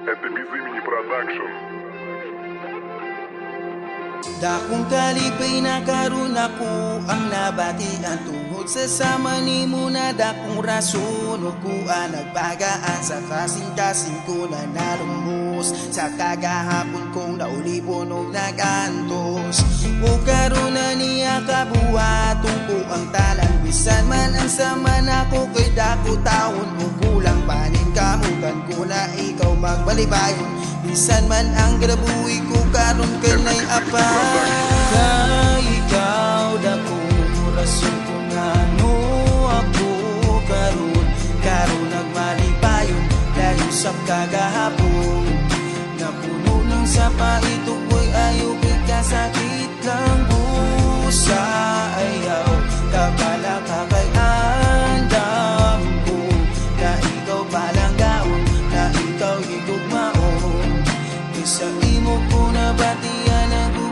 Это без имени продакшн. Dakong kalipay na karon ako ang nabatian tungod sa sama ni mo na dakong rason o kuan nagpagaan sa kasing-kasing ko na nalumbos sa kagahapon kong naulipon o nagantos o karon na niya kabuhaton ko ang talan bisan man ang sama na ko kay dako taon o kulang panin kamukan ko na ikaw magbalibayon bisan man ang grabuhi ko karon kanay apa kay ikaw dako rason kung ano ako karon nagmalipayon dahil sa kagahapon napuno ng sapa ito ko'y ayaw kay kasakit lang busa ayaw kabala ka kay andam ko na ikaw palang gaon na ikaw higugmaon isa imo ko na batian ako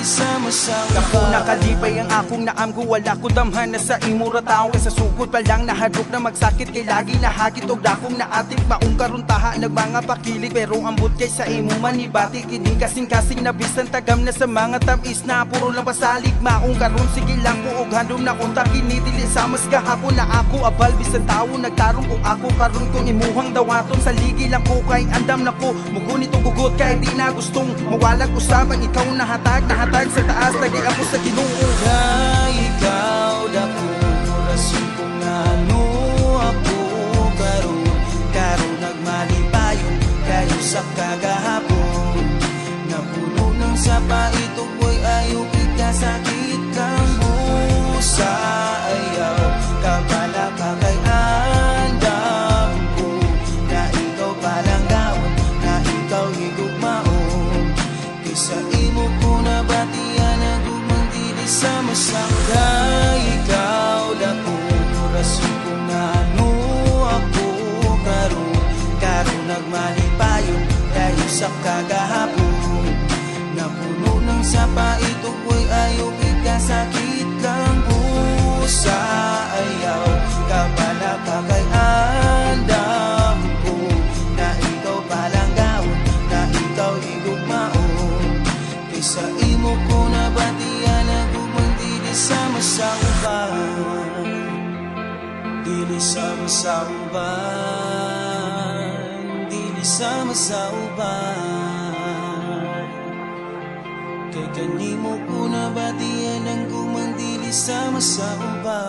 sama-sama. Ako nakalipay ang akong naamgo wala ko damhan na sa imo rataw kay sa sugod pa lang nahadlok na magsakit kay lagi nahagit og dakong naatik maong karon taha nagmanga pakilig pero ambot kay sa imo manibati kini kasing-kasing na bisan tagam na sa mga tamis na puro lang pasalig maong karon sige lang ko og handom na unta kini dili sa mas gahapon na ako abal bisan tawo nagtarong kung ako karon kung imuhang dawaton sa ligi lang ko kay andam na ko mugunit og gugot kay di na gustong mawalag usabang ikaw nahatag sa taas lagi ako sa Ginoo kay ikaw dako rason kung ano ako karon nagmalipayon kayo sa kagahapon napuno ng sapa ito ko'y ayaw ikasakit kang busa ayaw kabala ka kay andam ko na ikaw palang gaon na ikaw higugmaon kaysa imo ko na batian ako mang dili sama-sama kay ikaw dako rason kung ano ako karon nagmalipayon dahil sa kagahapon napuno ng sapa ito ko'y ayaw ikasakit lang busa ayaw kabala ka kay andam ko na ikaw palang gaon na ikaw higugmaon kaysa imo ko na batian ako mang dili sama-sama dili sama-sama sama-sama kay kanimo ko na batian ang kumang dili sama-sama